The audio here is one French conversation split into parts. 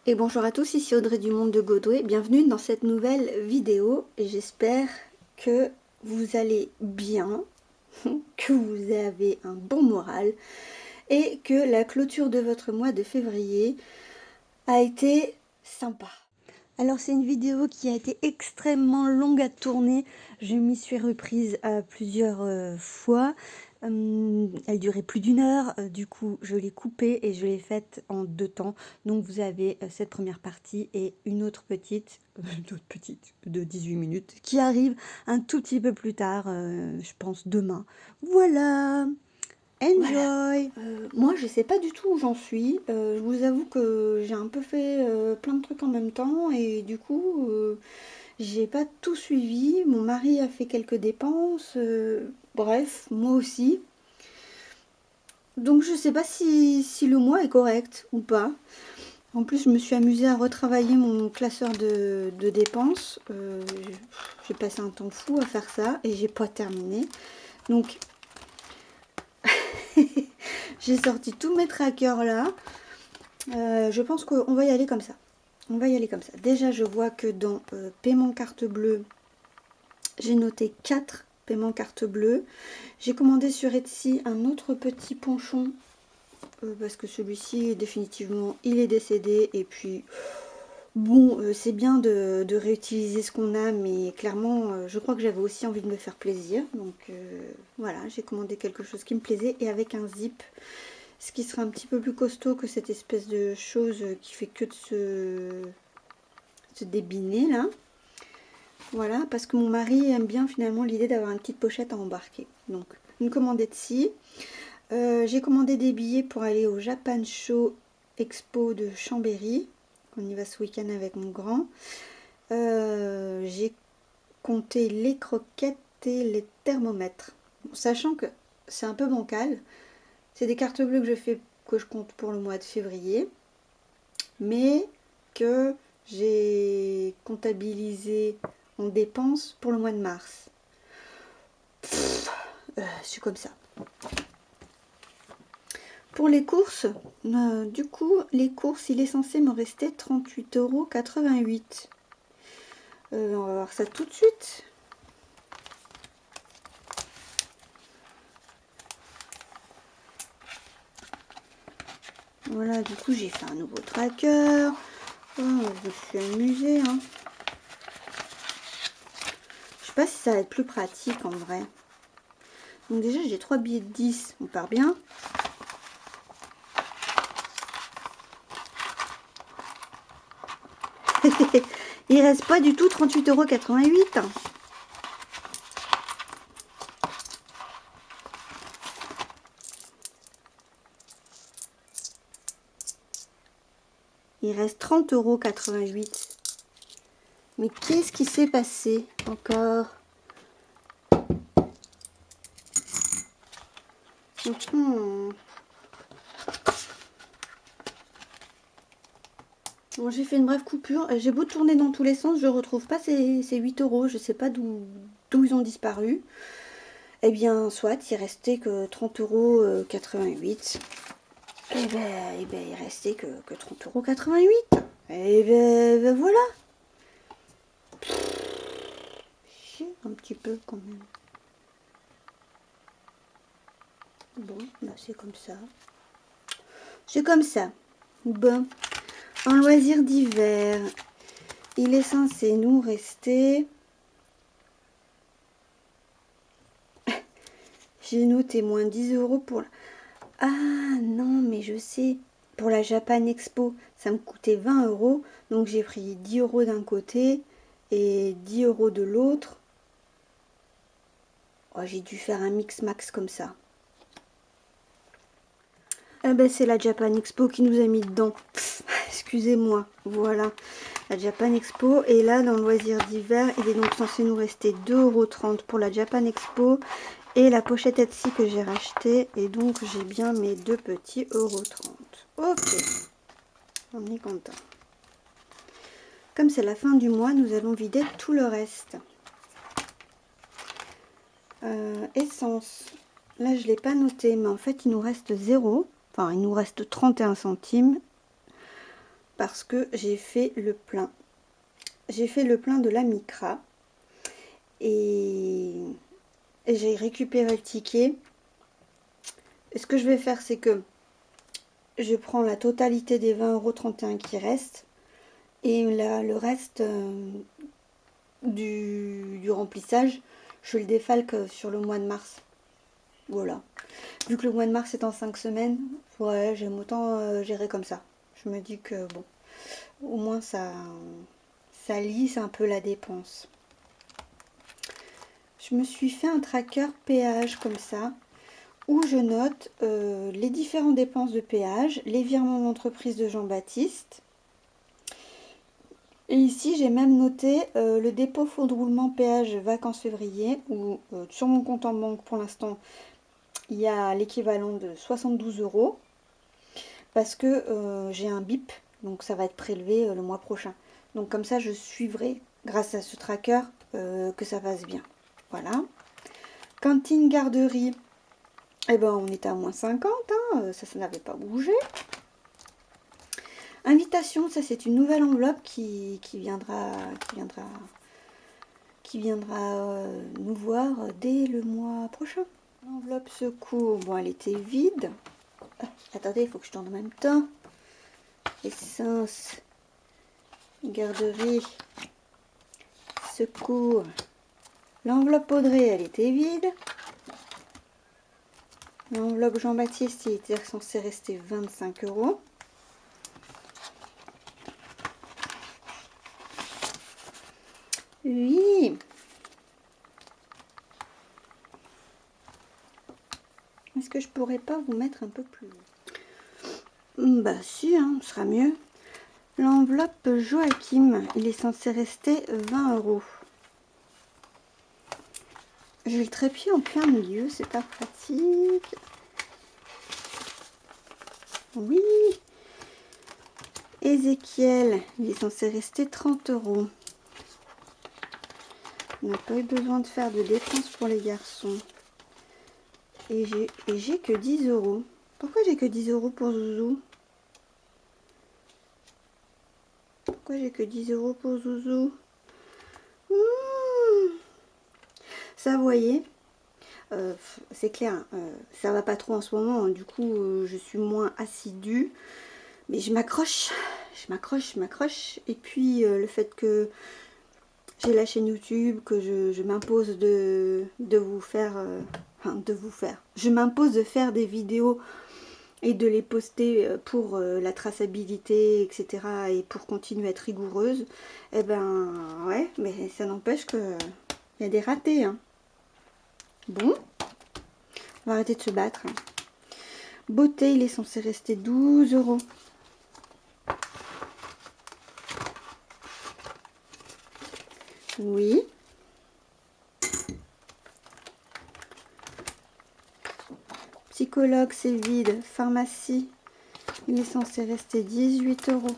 Et bonjour à tous, ici Audrey du Monde de Godway, bienvenue dans cette nouvelle vidéo et j'espère que vous allez bien, que vous avez un bon moral et que la clôture de votre mois de février a été sympa. Alors c'est une vidéo qui a été extrêmement longue à tourner, je m'y suis reprise à plusieurs fois. Elle durait plus d'1 heure, du coup je l'ai coupée et je l'ai faite en 2 temps. Donc vous avez cette première partie et une autre petite de 18 minutes qui arrive un tout petit peu plus tard, je pense demain. Voilà, enjoy. Voilà. Moi je sais pas du tout où j'en suis, je vous avoue que j'ai un peu fait plein de trucs en même temps et du coup j'ai pas tout suivi. Mon mari a fait quelques dépenses, bref, moi aussi. Donc je sais pas si le mois est correct ou pas. En plus je me suis amusée à retravailler mon classeur de dépenses. J'ai passé un temps fou à faire ça et j'ai pas terminé. Donc j'ai sorti tous mes trackers là. Je pense qu'on va y aller comme ça. On va y aller comme ça. Déjà je vois que dans paiement carte bleue, j'ai noté 4 paiements carte bleue. J'ai commandé sur Etsy un autre petit ponchon parce que celui-ci définitivement il est décédé et puis bon c'est bien de réutiliser ce qu'on a, mais clairement je crois que j'avais aussi envie de me faire plaisir, donc voilà, j'ai commandé quelque chose qui me plaisait et avec un zip, ce qui sera un petit peu plus costaud que cette espèce de chose qui fait que de se débiner là. Voilà, parce que mon mari aime bien finalement l'idée d'avoir une petite pochette à embarquer. Donc, une commande Etsy. J'ai commandé des billets pour aller au Japan Show Expo de Chambéry. On y va ce week-end avec mon grand. J'ai compté les croquettes et les thermomètres. Bon, sachant que c'est un peu bancal. C'est des cartes bleues que je compte pour le mois de février. Mais que j'ai comptabilisé en dépenses pour le mois de mars. C'est comme ça. Pour les courses, du coup, les courses, il est censé me rester 38,88 €. On va voir ça tout de suite. Voilà, du coup, j'ai fait un nouveau tracker. Oh, je me suis amusée, hein. Je sais pas si ça va être plus pratique en vrai. Donc déjà, j'ai 3 billets de 10, on part bien. Il reste pas du tout 38,88 €. Il reste 30,88 €. Mais qu'est-ce qui s'est passé encore? Bon, j'ai fait une brève coupure. J'ai beau tourner dans tous les sens, je retrouve pas ces 8 €. Je sais pas d'où ils ont disparu. Eh bien, soit, il restait que 30,88 €. Et ben, il restait que 30,88 €. Et ben voilà. Chier un petit peu quand même. Bon, bah c'est comme ça. C'est comme ça. Bon. En loisir d'hiver, il est censé nous rester... J'ai noté moins 10 € pour... Ah non, mais je sais. Pour la Japan Expo, ça me coûtait 20 €. Donc j'ai pris 10 € d'un côté et 10 € de l'autre. Oh, j'ai dû faire un mix max comme ça. Ah ben c'est la Japan Expo qui nous a mis dedans. Excusez-moi. Voilà. La Japan Expo. Et là, dans le loisir d'hiver, il est donc censé nous rester 2,30 € pour la Japan Expo. Et la pochette Etsy que j'ai racheté. Et donc, j'ai bien mes 2 petits €30. Ok. On est content. Comme c'est la fin du mois, nous allons vider tout le reste. Essence. Là, je ne l'ai pas noté, mais en fait, il nous reste 0. Enfin, il nous reste 31 centimes parce que j'ai fait le plein. J'ai fait le plein de la Micra et j'ai récupéré le ticket. Et ce que je vais faire, c'est que je prends la totalité des 20,31 € qui restent et là, le reste du remplissage, je le défalque sur le mois de mars. Voilà. Vu que le mois de mars est en 5 semaines, ouais, j'aime autant gérer comme ça. Je me dis que bon, au moins ça lisse un peu la dépense. Je me suis fait un tracker péage comme ça, où je note les différentes dépenses de péage, les virements d'entreprise de Jean-Baptiste. Et ici, j'ai même noté le dépôt fonds de roulement péage vacances février, où sur mon compte en banque, pour l'instant, il y a l'équivalent de 72 €, parce que j'ai un BIP, donc ça va être prélevé le mois prochain. Donc comme ça, je suivrai, grâce à ce tracker, que ça passe bien. Voilà. Cantine garderie, eh ben, on était à moins 50, hein, ça n'avait pas bougé. Invitation, ça c'est une nouvelle enveloppe qui viendra nous voir dès le mois prochain. L'enveloppe secours, bon, elle était vide. Ah, attendez, il faut que je tourne en même temps. Essence, garderie, secours. L'enveloppe Audrey, elle était vide. L'enveloppe Jean-Baptiste, il était censé rester 25 €. Oui. Est-ce que je pourrais pas vous mettre un peu plus haut? Bah si, hein, ce sera mieux. L'enveloppe Joachim, il est censé rester 20 €. J'ai le trépied en plein milieu, c'est pas pratique. Oui. Ézéchiel, il est censé rester 30 €. On n'a pas eu besoin de faire de dépenses pour les garçons. Et j'ai que 10 €. Pourquoi j'ai que 10 € pour Zouzou? Pourquoi j'ai que 10 € pour Zouzou? Ça, vous voyez, c'est clair, ça va pas trop en ce moment, hein, du coup, je suis moins assidue. Mais je m'accroche. Et puis, le fait que j'ai la chaîne YouTube, que je m'impose de vous faire... Je m'impose de faire des vidéos et de les poster pour la traçabilité, etc. et pour continuer à être rigoureuse. Eh ben, ouais, mais ça n'empêche que il y a des ratés, hein. Bon, on va arrêter de se battre. Beauté, il est censé rester 12 €. Oui. Psychologue, c'est vide. Pharmacie, il est censé rester 18 €.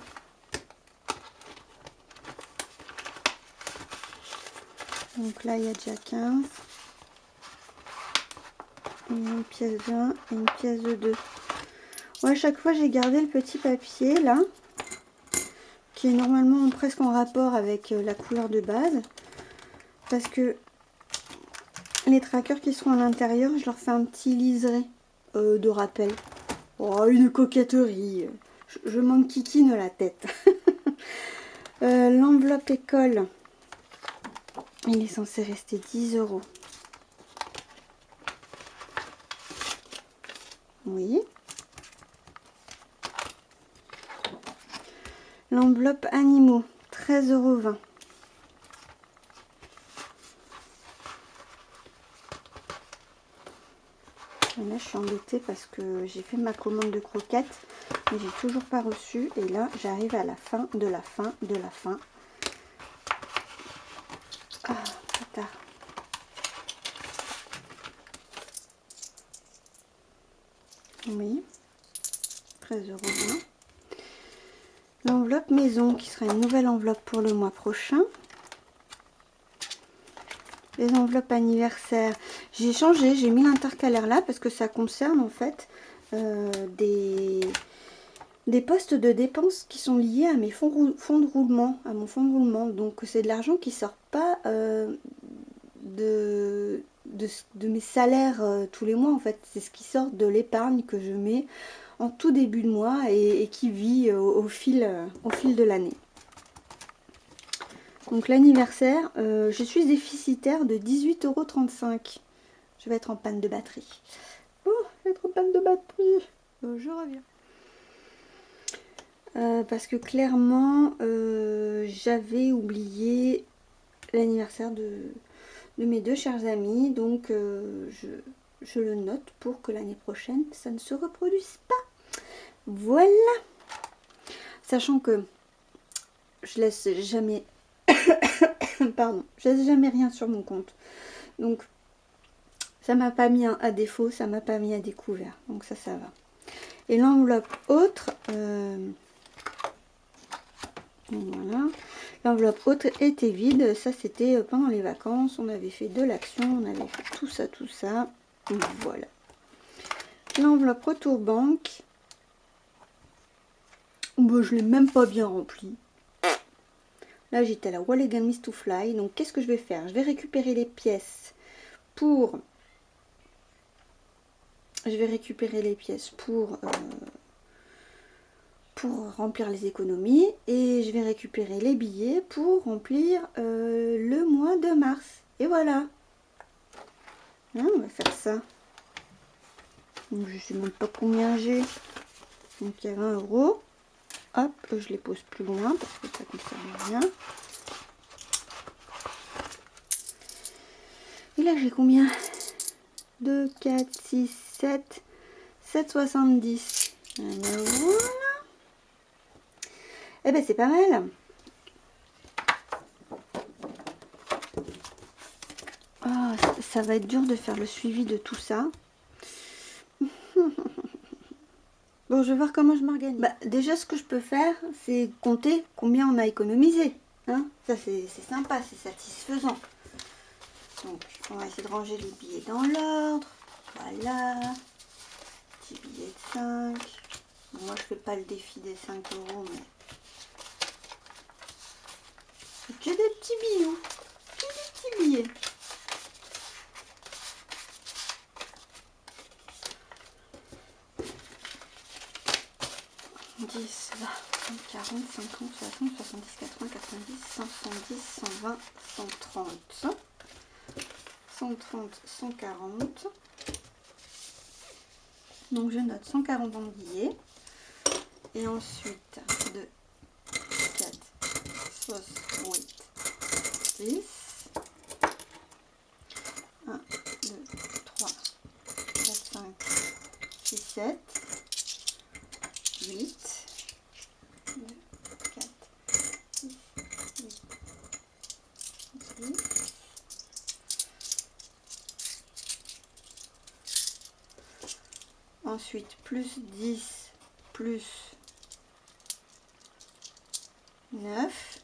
Donc là, il y a déjà 15. Et une pièce de 1 et une pièce de 2. Ouais, à chaque fois, j'ai gardé le petit papier, là, qui est normalement presque en rapport avec la couleur de base. Parce que les trackers qui seront à l'intérieur, je leur fais un petit liseré de rappel. Oh, une coquetterie. Je m'en kikine la tête. L'enveloppe école, il est censé rester 10 €. Oui. L'enveloppe animaux, 13,20 €. Là, je suis embêtée parce que j'ai fait ma commande de croquettes, mais j'ai toujours pas reçu. Et là, j'arrive à la fin de la fin de la fin. Ah, trop tard. Oui, 13,20 €. L'enveloppe maison, qui sera une nouvelle enveloppe pour le mois prochain. Les enveloppes anniversaires, j'ai changé, j'ai mis l'intercalaire là parce que ça concerne en fait des des postes de dépenses qui sont liés à mes fonds de roulement, à mon fonds de roulement. Donc c'est de l'argent qui sort pas de mes salaires tous les mois en fait. C'est ce qui sort de l'épargne que je mets en tout début de mois et qui vit au fil de l'année. Donc l'anniversaire, je suis déficitaire de 18,35 €. Je vais être en panne de batterie. Oh, je vais être en panne de batterie. Je reviens. Parce que clairement, j'avais oublié l'anniversaire de mes deux chers amis. Donc je le note pour que l'année prochaine, ça ne se reproduise pas. Voilà. Sachant que je laisse jamais... Pardon, je laisse jamais rien sur mon compte. Donc, ça m'a pas mis à défaut, ça m'a pas mis à découvert. Donc ça va. Et l'enveloppe autre... voilà. L'enveloppe autre était vide. Ça, c'était pendant les vacances. On avait fait de l'action. On avait fait tout ça, tout ça. Voilà. L'enveloppe retour banque. Bon, je l'ai même pas bien remplie. Là, j'étais à la Walligan Miss to Fly. Donc, qu'est-ce que je vais faire? Je vais récupérer les pièces pour... pour remplir les économies. Et je vais récupérer les billets pour remplir le mois de mars. Et voilà. Hein, on va faire ça. Donc, je ne sais même pas combien j'ai. Donc, il y a 20 €. Hop, je les pose plus loin parce que ça ne concerne rien. Et là, j'ai combien? 2, 4, 6, 7, 7,70. Voilà. Eh ben, c'est pas mal. Oh, ça va être dur de faire le suivi de tout ça. Bon, je vais voir comment je m'organise. Bah, déjà, ce que je peux faire, c'est compter combien on a économisé. Hein, ça, c'est sympa, c'est satisfaisant. Donc, on va essayer de ranger les billets dans l'ordre. Voilà. Petit billet de 5. Bon, moi, je fais pas le défi des 5 €, mais... c'est que des petits bijoux. Que des petits billets. « 10, 20, 30, 40, 50, 60, 70, 80, 90, 170, 120, 130, 130, 140. Donc je note 140 en billets. Et ensuite 2, 4, 6, 8, 10. 1, 2, 3, 4, 5, 6, 7. 8, 2, 4, 6, 8, 10. Ensuite, plus 10, plus 9.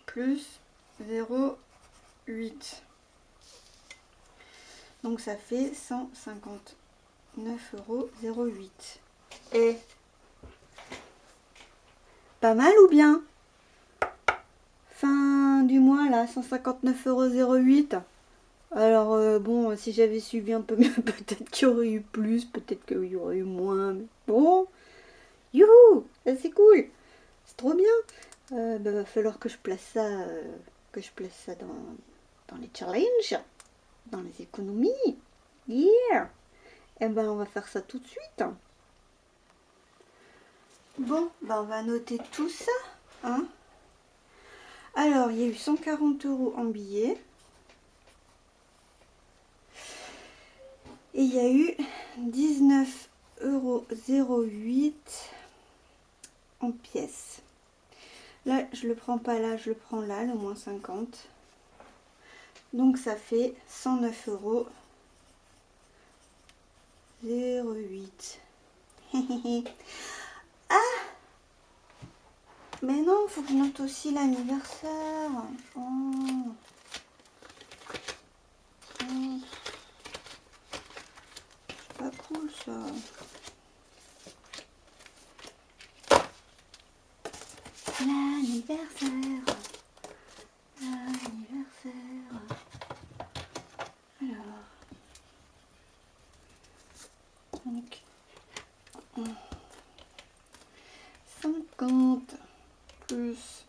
Plus 0,8. Donc ça fait 159,08 €. Et pas mal ou bien? Fin du mois là, 159,08 €. Alors bon, si j'avais suivi un peu mieux, peut-être qu'il y aurait eu plus, peut-être qu'il y aurait eu moins. Mais bon, youhou, c'est cool, c'est trop bien. Va falloir que je place ça, dans les challenges. Dans les économies. Yeah. Et ben on va faire ça tout de suite. Bon, ben on va noter tout ça. Hein. Alors, il y a eu 140 € en billets. Et il y a eu 19,08 € en pièces. Là, je le prends pas là, je le prends là, le moins 50. Donc ça fait 109,08 €. Ah! Mais non, il faut que je note aussi l'anniversaire. Oh. ça. L'anniversaire. L'anniversaire. Alors. Donc. 50 plus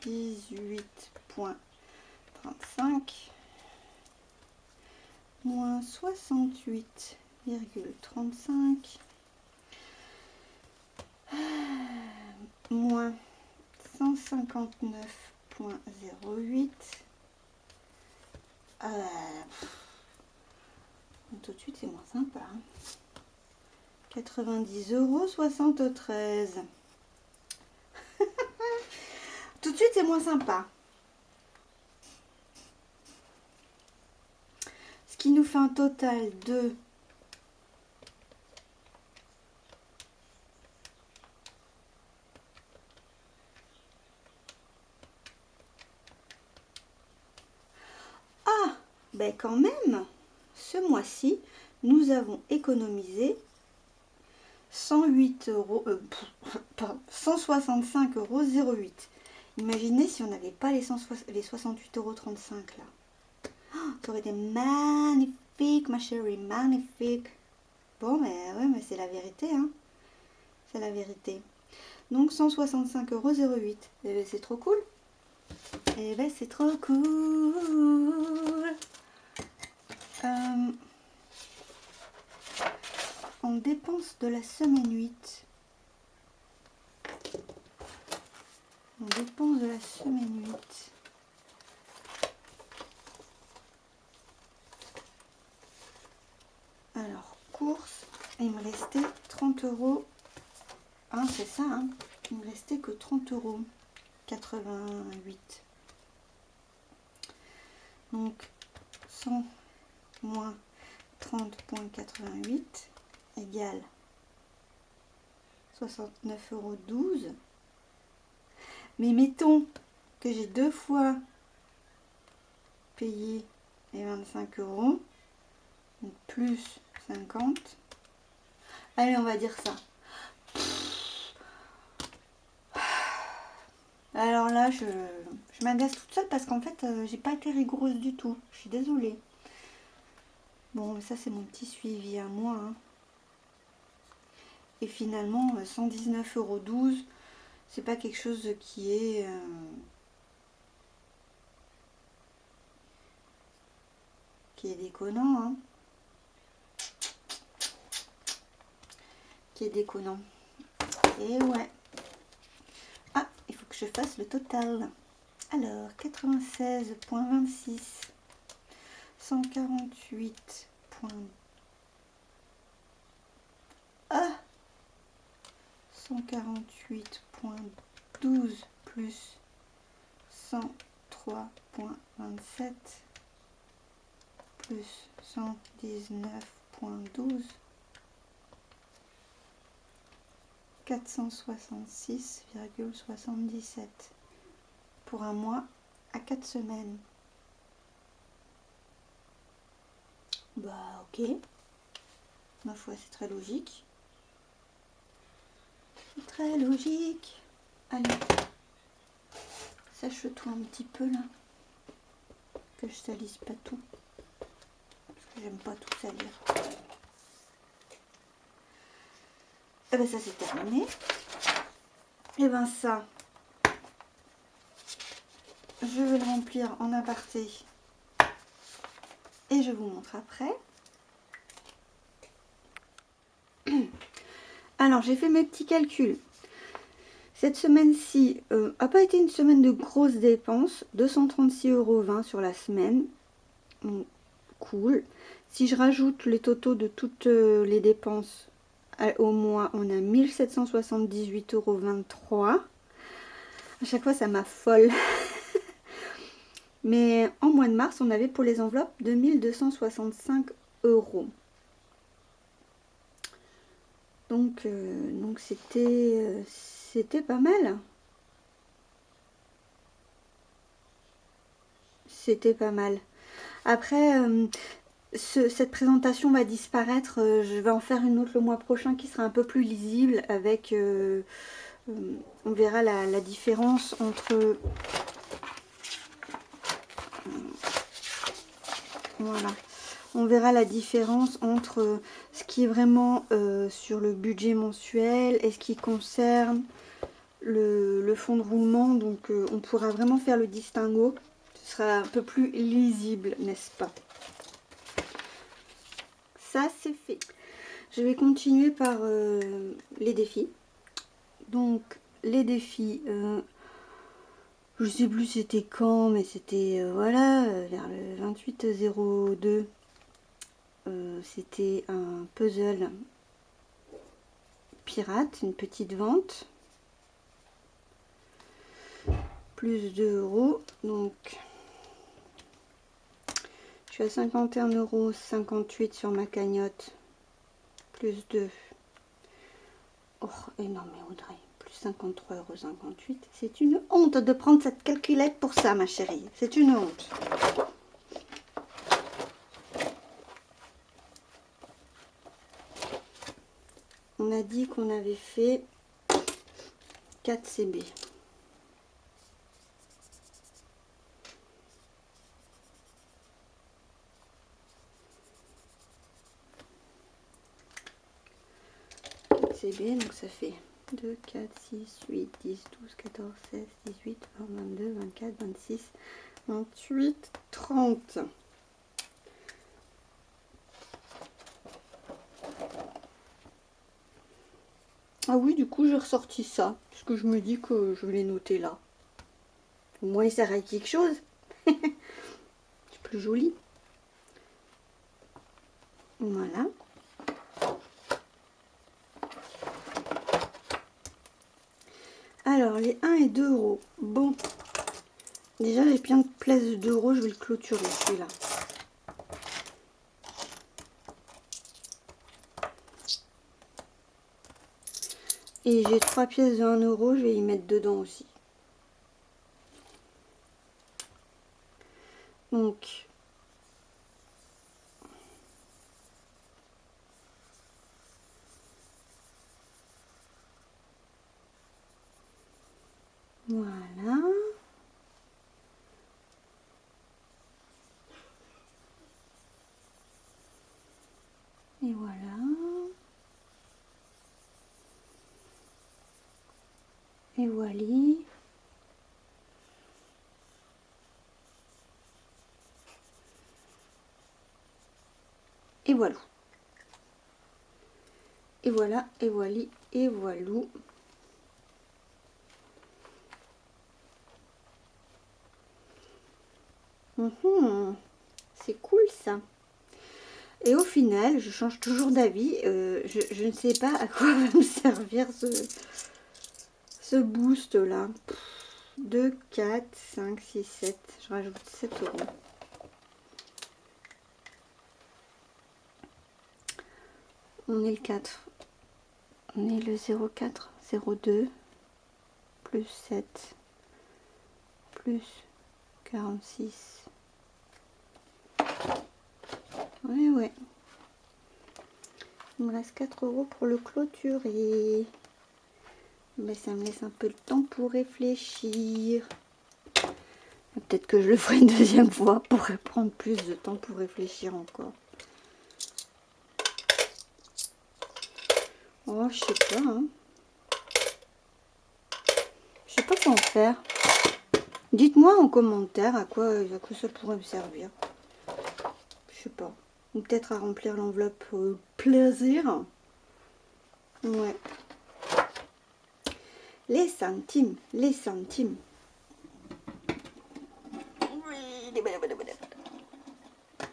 18,35 moins 68,35 moins 159,08. Tout de suite c'est moins sympa. 90,73 €. Tout de suite c'est moins sympa. Ce qui nous fait un total de ben quand même, ce mois-ci, nous avons économisé 165,08 €. Imaginez si on n'avait pas les 68,35 € là. Oh, ça aurait été magnifique, ma chérie, magnifique. Bon, mais ouais, mais c'est la vérité, hein. C'est la vérité. Donc 165,08 €. Et ben, c'est trop cool. Et ben, c'est trop cool. En dépenses de la semaine 8. En dépenses de la semaine 8. Alors, courses, il me restait 30 €. Hein, c'est ça, hein. Il me restait que 30,88 €. Donc, 100 moins 30,88 égale 69,12 €. Mais mettons que j'ai deux fois payé les 25 €, donc plus 50. Allez, on va dire ça. Alors là, je m'agace toute seule parce qu'en fait, j'ai pas été rigoureuse du tout. Je suis désolée. Bon, mais ça, c'est mon petit suivi à moi, hein. Et finalement, 119,12 €, c'est pas quelque chose qui est... déconnant, hein. Qui est déconnant. Et ouais. Ah, il faut que je fasse le total. Alors, 96,26, 148. Ah, 148,12 plus 103,27 plus 119,12, 466,77 pour un mois à 4 semaines. Bah ok, ma foi c'est très logique. C'est très logique. Allez, sèche-toi un petit peu là, que je salisse pas tout. Parce que j'aime pas tout salir. Et ben ça c'est terminé. Et ben ça, je vais le remplir en aparté et je vous montre après. Alors j'ai fait mes petits calculs. Cette semaine-ci n'a pas été une semaine de grosses dépenses. 236,20 € sur la semaine. Donc, cool. Si je rajoute les totaux de toutes les dépenses au mois, on a 1778,23 €. À chaque fois ça m'affole. Mais en mois de mars, on avait pour les enveloppes 2265 €. Donc c'était pas mal. C'était pas mal. Après, cette présentation va disparaître. Je vais en faire une autre le mois prochain qui sera un peu plus lisible avec... on verra la différence entre... Voilà. On verra la différence entre ce qui est vraiment sur le budget mensuel et ce qui concerne le fond de roulement. Donc on pourra vraiment faire le distinguo. Ce sera un peu plus lisible, n'est-ce pas? Ça, c'est fait. Je vais continuer par les défis. Donc, les défis, je sais plus c'était quand, mais c'était, voilà, vers le 28/02. C'était un puzzle pirate, une petite vente. Plus 2 €. Donc, je suis à 51,58 € sur ma cagnotte. Plus 2. Oh, et non mais Audrey, plus 53,58 €. C'est une honte de prendre cette calculette pour ça, ma chérie. C'est une honte. On a dit qu'on avait fait 4 CB. CB, donc ça fait 2, 4, 6, 8, 10, 12, 14, 16, 18, 20, 22, 24, 26, 28, 30. Ah oui, du coup, j'ai ressorti ça, parce que je me dis que je l'ai noté là. Au moins, il sert à quelque chose. C'est plus joli. Voilà. Alors, les 1 et 2 €. Bon. Déjà, les plein de places de 2 €, je vais le clôturer, celui-là. Et j'ai 3 pièces de 1 €, je vais y mettre dedans aussi. Donc, voilà. Et voilà. Et voilà. Et voilà. Et voilà, et voilà, et voilou. C'est cool ça. Et au final, je change toujours d'avis. Je ne sais pas à quoi va me servir ce boost là. 2, 4, 5, 6, 7. Je rajoute 7 €. On est le 4. On est le 04, 02, plus 7, plus 46. Ouais, ouais. Il me reste 4 € pour le clôturer. Mais ça me laisse un peu de temps pour réfléchir. Peut-être que je le ferai une deuxième fois pour prendre plus de temps pour réfléchir encore. Oh, je sais pas. Hein. Je sais pas quoi en faire. Dites-moi en commentaire à quoi ça pourrait me servir. Je sais pas. Ou peut-être à remplir l'enveloppe plaisir. Ouais. Les centimes, les centimes.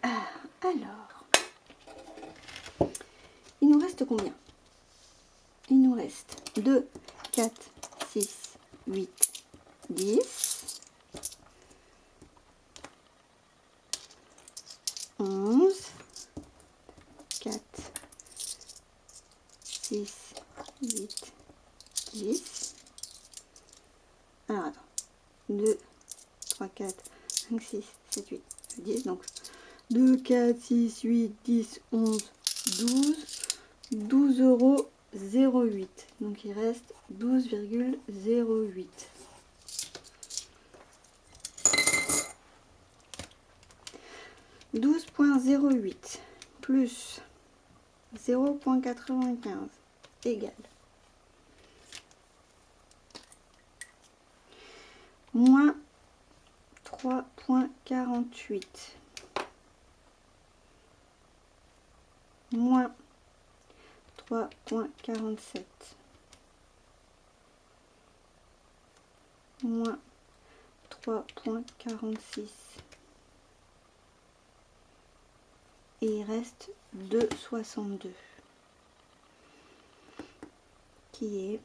Ah, alors. Il nous reste combien? Il nous reste 2, 4, 6, 8, 10, 11, 4, 6, 8, 10. Alors attends. 2, 3, 4, 5, 6, 7, 8, 10. Donc 2, 4, 6, 8, 10, 11, 12. 12,08 €. Donc il reste 12,08. 12,08 plus 0,95 égale moins 3,48 moins 3,47 moins 3,46 et il reste 2,62 qui est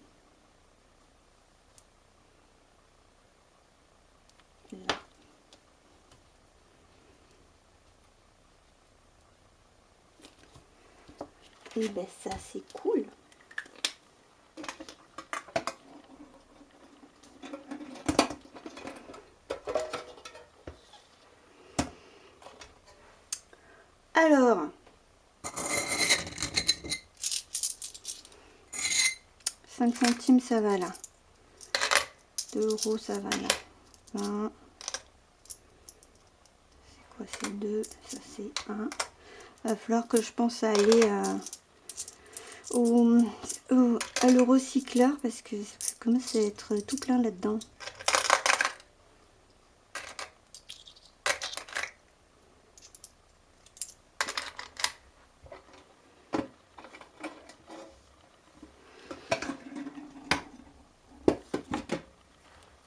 là. Et ben ça c'est cool. Alors, 5 centimes ça va là. 2 € ça va là. 20. C'est quoi, c'est 2, ça c'est 1. Va falloir que je pense à aller à l'eurocycleur parce que ça commence à être tout plein là-dedans.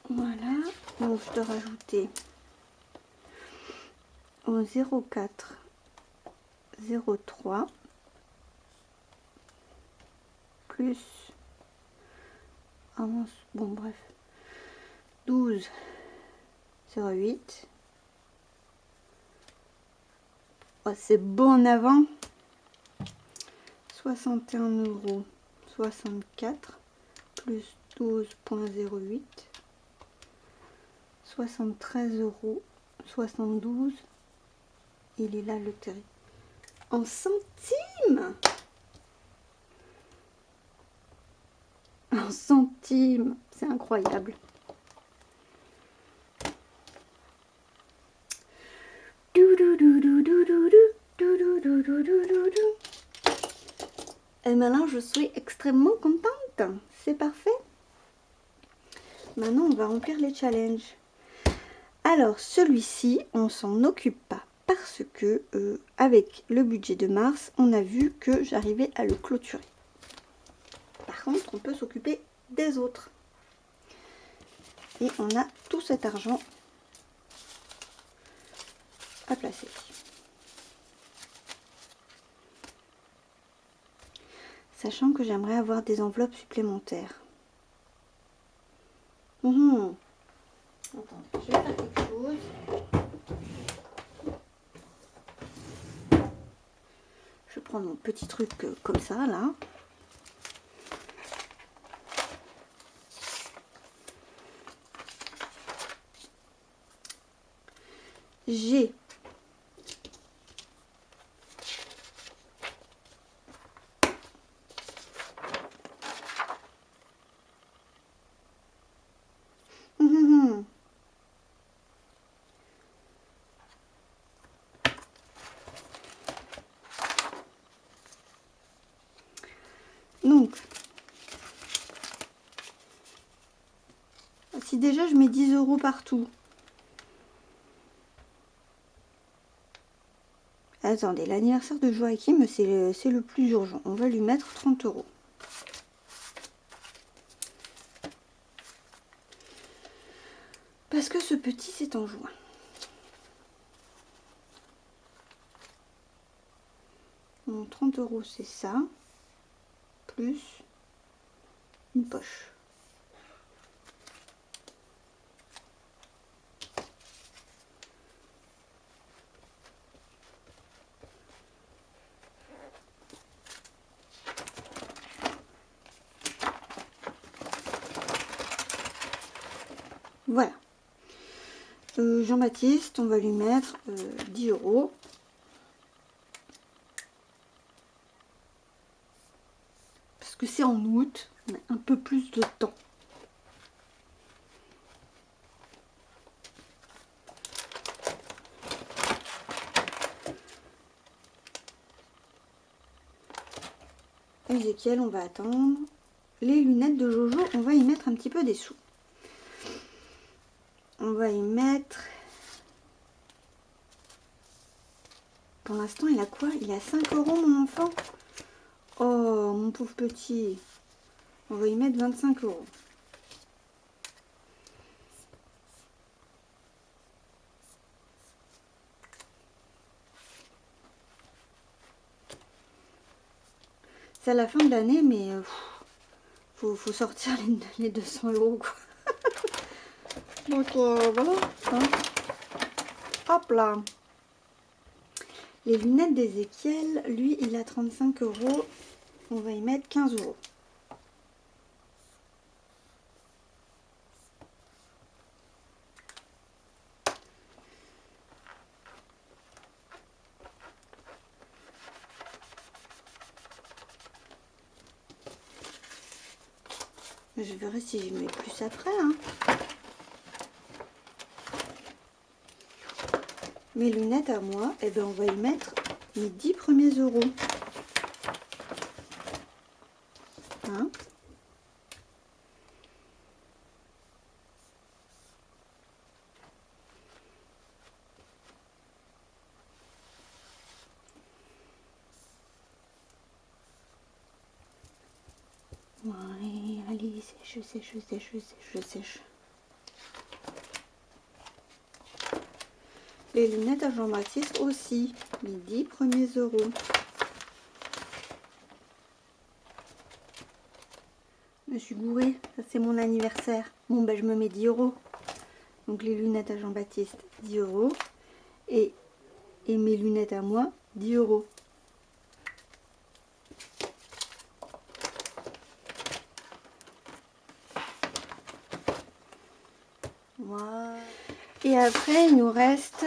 Voilà, donc je dois rajouter au 0,4 0,3 plus bon bref 12,08. Oh, c'est bon en avant. 61,64 € plus 12,08 73,72 €. Il est là le terrible. En centimes. En centimes. C'est incroyable. Et maintenant, je suis extrêmement contente. C'est parfait. Maintenant, on va remplir les challenges. Alors, celui-ci, on s'en occupe pas parce que avec le budget de mars, on a vu que j'arrivais à le clôturer. Par contre, on peut s'occuper des autres. Et on a tout cet argent à placer. Sachant que j'aimerais avoir des enveloppes supplémentaires. Attends, je vais faire quelque chose. Je prends mon petit truc comme ça, là. J'ai donc, si déjà je mets 10 € partout. Attendez, l'anniversaire de Joachim, c'est le plus urgent. On va lui mettre 30 €. Parce que ce petit, c'est en juin. Donc 30 € c'est ça. Plus une poche. Voilà. Jean-Baptiste, on va lui mettre 10 €. que c'est en août, on a un peu plus de temps. Ezekiel, on va attendre. Les lunettes de Jojo, on va y mettre un petit peu des sous. On va y mettre... Pour l'instant, il a quoi? Il a 5 €, mon enfant. Oh, mon pauvre petit. On va y mettre 25 €. C'est à la fin de l'année, mais faut sortir les 200 € quoi. Donc voilà. Hein. Hop là. Les lunettes d'Ezekiel, lui, il a 35 €. On va y mettre 15 €. Je verrai si je mets plus après. Hein. Mes lunettes à moi, eh ben on va y mettre mes 10 premiers euros. Hein. Ouais, allez, sèche, sèche, sèche, sèche, sèche. Les lunettes à Jean-Baptiste aussi, les 10 premiers euros. Je me suis gourée, ça c'est mon anniversaire. Bon ben je me mets 10 €. Donc les lunettes à Jean-Baptiste, 10 €. Et mes lunettes à moi, 10 €. Voilà. Et après il nous reste...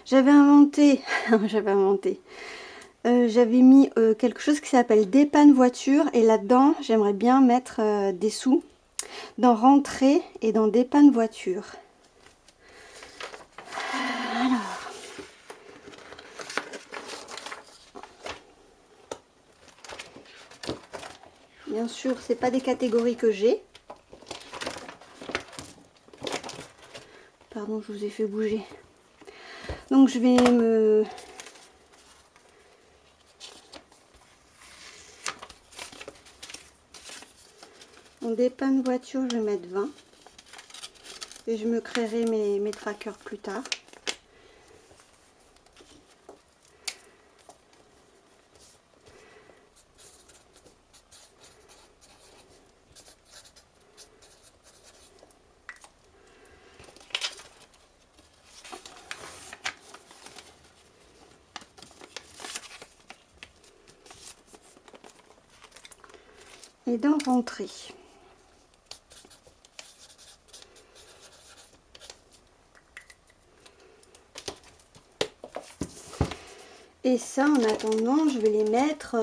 J'avais inventé... j'avais mis quelque chose qui s'appelle dépanne voiture. Et là-dedans, j'aimerais bien mettre des sous dans rentrée et dans dépanne voiture. Alors... Bien sûr, c'est pas des catégories que j'ai. Pardon, je vous ai fait bouger. Donc je vais me... En dépanne voiture, je vais mettre 20. Et je me créerai mes trackers plus tard. Et dans rentrée. Et ça, en attendant, je vais les mettre...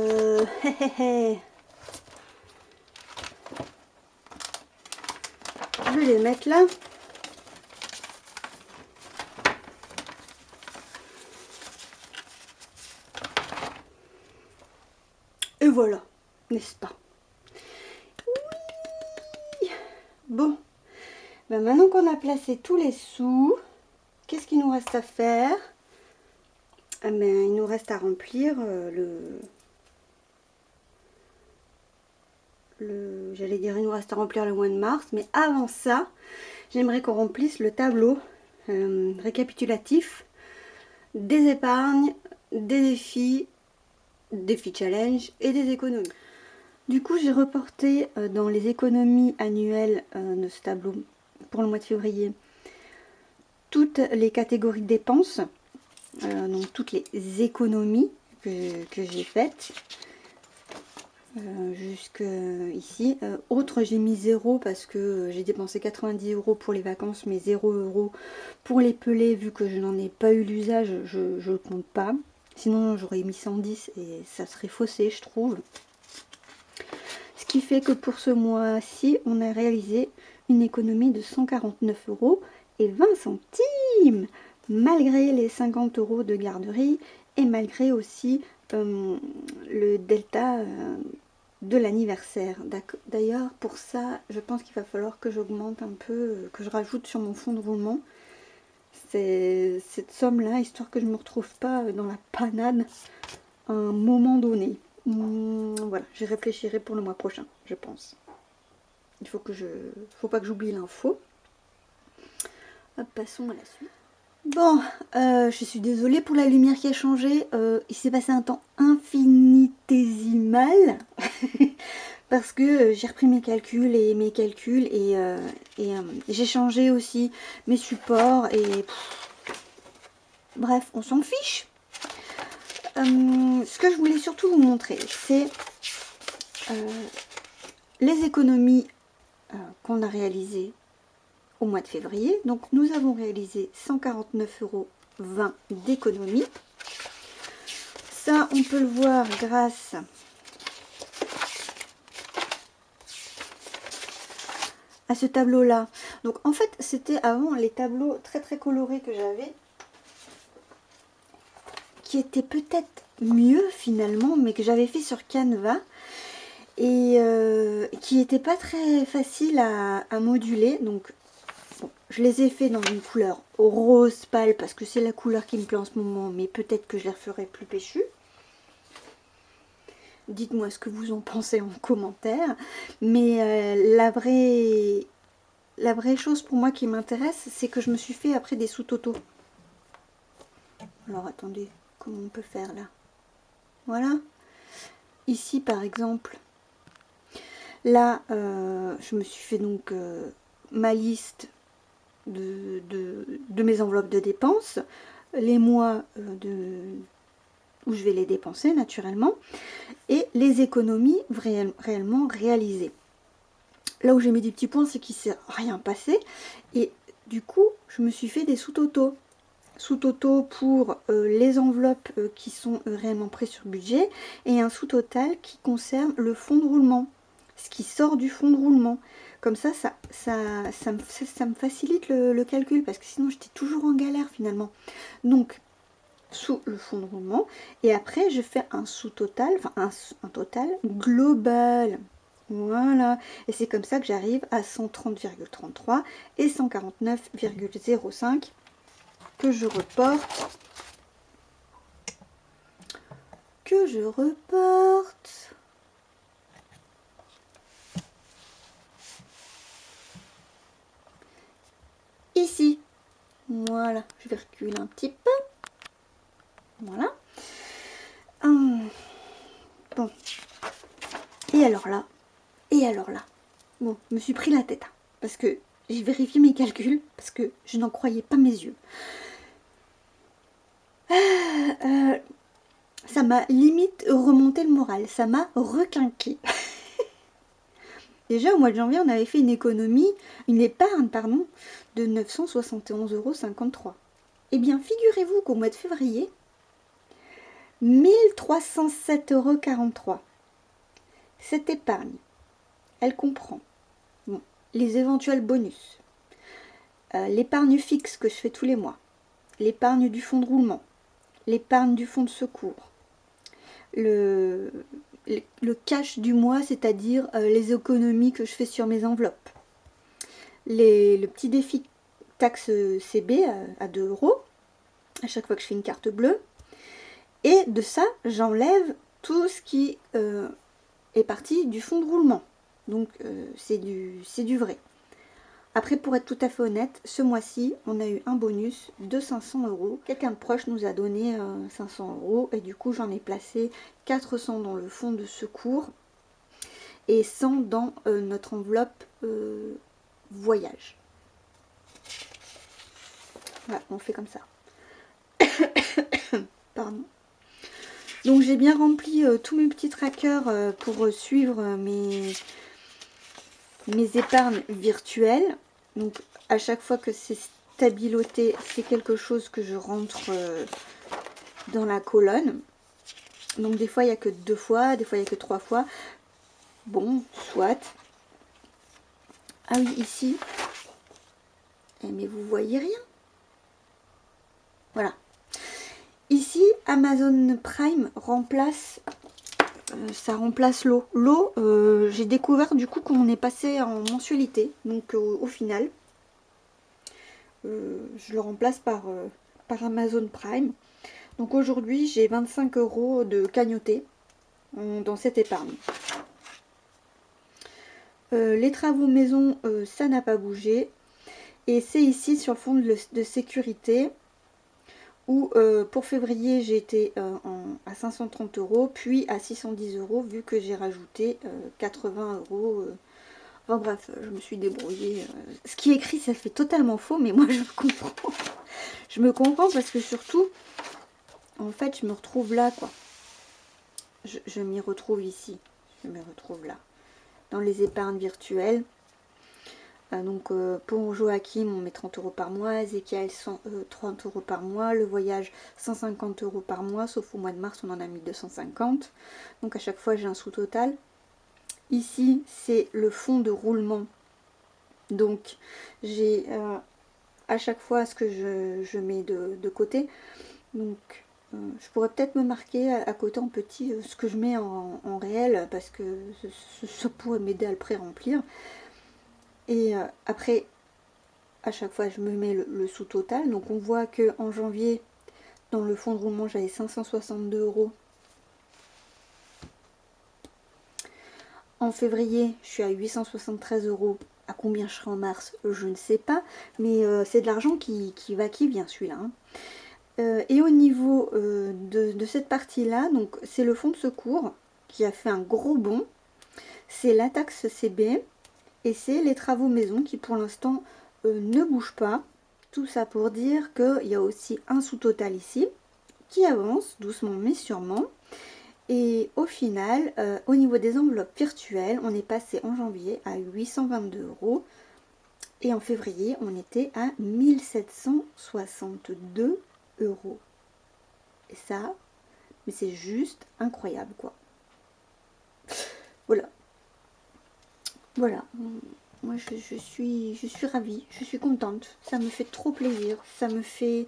je vais les mettre là. Et voilà, n'est-ce pas? Oui. Bon, ben maintenant qu'on a placé tous les sous, qu'est-ce qu'il nous reste à faire? Ah ben, il nous reste à remplir j'allais dire il nous reste à remplir le mois de mars, mais avant ça, j'aimerais qu'on remplisse le tableau récapitulatif des épargnes, des défis challenge et des économies. Du coup, j'ai reporté dans les économies annuelles de ce tableau pour le mois de février toutes les catégories de dépenses. Donc toutes les économies que j'ai faites jusque ici. Autre, j'ai mis 0 parce que j'ai dépensé 90 € pour les vacances, mais 0 € pour les pelés. Vu que je n'en ai pas eu l'usage, je ne compte pas. Sinon j'aurais mis 110 et ça serait faussé, je trouve. qui fait que pour ce mois-ci, on a réalisé une économie de 149,20 €, malgré les 50 € de garderie et malgré aussi le delta de l'anniversaire. D'ailleurs, pour ça, je pense qu'il va falloir que j'augmente un peu, que je rajoute sur mon fonds de roulement cette somme-là, histoire que je ne me retrouve pas dans la panade à un moment donné. Voilà, j'y réfléchirai pour le mois prochain, je pense. Il faut pas que j'oublie l'info. Passons à la suite. Bon, je suis désolée pour la lumière qui a changé. Il s'est passé un temps infinitésimal parce que j'ai repris mes calculs et j'ai changé aussi mes supports et bref, on s'en fiche. Ce que je voulais surtout vous montrer, c'est les économies qu'on a réalisées au mois de février. Donc nous avons réalisé 149,20 € d'économie. Ça, on peut le voir grâce à ce tableau-là. Donc en fait, c'était avant les tableaux très colorés que j'avais, qui étaient peut-être mieux finalement, mais que j'avais fait sur Canva et qui n'étaient pas très faciles à moduler. Donc bon, je les ai fait dans une couleur rose pâle parce que c'est la couleur qui me plaît en ce moment, mais peut-être que je les referai plus péchues. Dites-moi ce que vous en pensez en commentaire. Mais la vraie chose pour moi qui m'intéresse, c'est que je me suis fait après des sous-totaux. Alors attendez, comment on peut faire là? Voilà. Ici par exemple, là je me suis fait donc ma liste de mes enveloppes de dépenses, les mois où je vais les dépenser naturellement, et les économies réellement réalisées. Là où j'ai mis des petits points, c'est qu'il ne s'est rien passé, et du coup je me suis fait des sous-totaux. Sous-totaux pour les enveloppes qui sont réellement prises sur budget, et un sous-total qui concerne le fonds de roulement, ce qui sort du fonds de roulement. Comme ça me facilite le calcul, parce que sinon j'étais toujours en galère finalement. Donc sous le fonds de roulement, et après je fais un sous-total, enfin un total global. Voilà, et c'est comme ça que j'arrive à 130,33 et 149,05 que je reporte. Ici. Voilà, je vais reculer un petit peu. Voilà. Bon. Et alors là, bon, je me suis pris la tête, hein, parce que j'ai vérifié mes calculs, parce que je n'en croyais pas mes yeux. Ça m'a limite remonté le moral, ça m'a requinqué. Déjà au mois de janvier, on avait fait une épargne, de 971,53 €. Eh bien, figurez-vous qu'au mois de février, 1307,43 €. Cette épargne, elle comprend les éventuels bonus, l'épargne fixe que je fais tous les mois, l'épargne du fonds de roulement, l'épargne du fonds de secours, le cash du mois, c'est-à-dire les économies que je fais sur mes enveloppes, le petit défi taxe CB à 2 € à chaque fois que je fais une carte bleue. Et de ça, j'enlève tout ce qui est parti du fonds de roulement. Donc c'est du vrai. Après, pour être tout à fait honnête, ce mois-ci, on a eu un bonus de 500 €. Quelqu'un de proche nous a donné 500 € et du coup, j'en ai placé 400 dans le fonds de secours et 100 dans notre enveloppe voyage. Voilà, on fait comme ça. Pardon. Donc j'ai bien rempli tous mes petits trackers pour suivre mes épargnes virtuelles. Donc à chaque fois que c'est stabiloté, c'est quelque chose que je rentre dans la colonne. Donc des fois il n'y a que 2 fois, des fois il n'y a que 3 fois. Bon, soit. Ah oui, ici. Mais vous voyez rien. Voilà. Ici, Amazon Prime remplace, ça remplace l'eau. L'eau, j'ai découvert du coup qu'on est passé en mensualité. Donc au final, je le remplace par Amazon Prime. Donc aujourd'hui, j'ai 25 € de cagnoté dans cette épargne. Les travaux maison, ça n'a pas bougé. Et c'est ici sur le fonds de sécurité où pour février j'ai été à 530 €, puis à 610 € vu que j'ai rajouté 80 €. Enfin bref, je me suis débrouillée. Ce qui est écrit, ça fait totalement faux, mais moi je me comprends. Je me comprends parce que surtout, en fait, je me retrouve là, quoi. Je m'y retrouve ici. Je me retrouve là. Dans les épargnes virtuelles. Donc pour Joachim, on met 30 € par mois, Ezekiel 30 € par mois, le voyage 150 € par mois, sauf au mois de mars on en a mis 250. Donc à chaque fois j'ai un sous-total. Ici c'est le fonds de roulement. Donc j'ai à chaque fois ce que je mets de côté. Donc je pourrais peut-être me marquer à côté en petit ce que je mets en réel parce que ça pourrait m'aider à le pré-remplir. Et après, à chaque fois, je me mets le sous-total. Donc on voit que en janvier, dans le fonds de roulement, j'avais 562 €. En février, je suis à 873 €. À combien je serai en mars, je ne sais pas. Mais c'est de l'argent qui va, qui vient celui-là. Hein. Et au niveau de cette partie-là, donc c'est le fonds de secours qui a fait un gros bond. C'est la taxe CB et c'est les travaux maison qui pour l'instant ne bougent pas. Tout ça pour dire qu'il y a aussi un sous-total ici qui avance doucement mais sûrement. Et au final, au niveau des enveloppes virtuelles, on est passé en janvier à 822 € et en février, on était à 1762 €. Et ça, mais c'est juste incroyable quoi. Voilà. Voilà. Moi je suis ravie, je suis contente. Ça me fait trop plaisir. Ça me fait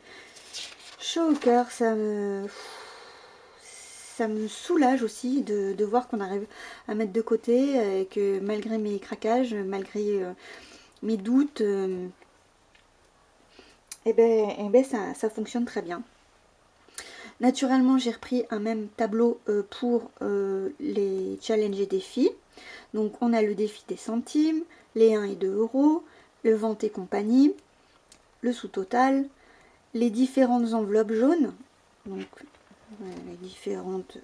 chaud au cœur. Ça me soulage aussi de voir qu'on arrive à mettre de côté et que malgré mes craquages, malgré mes doutes, ça fonctionne très bien. Naturellement, j'ai repris un même tableau pour les challenges et défis. Donc, on a le défi des centimes, les 1 et 2 €, le vente et compagnie, le sous-total, les différentes enveloppes jaunes. Donc, les différentes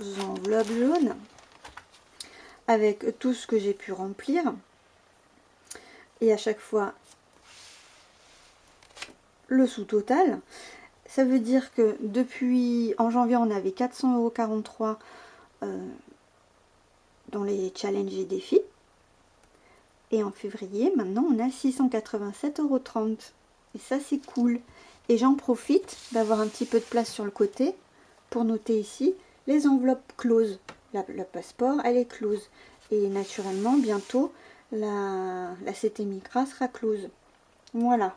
enveloppes jaunes avec tout ce que j'ai pu remplir. Et à chaque fois, le sous-total. Ça veut dire que depuis, en janvier, on avait 400,43 € dans les challenges et défis. Et en février, maintenant, on a 687,30 €. Et ça, c'est cool. Et j'en profite d'avoir un petit peu de place sur le côté pour noter ici les enveloppes closes. Le passeport, elle est close. Et naturellement, bientôt, la CT Micra sera close. Voilà.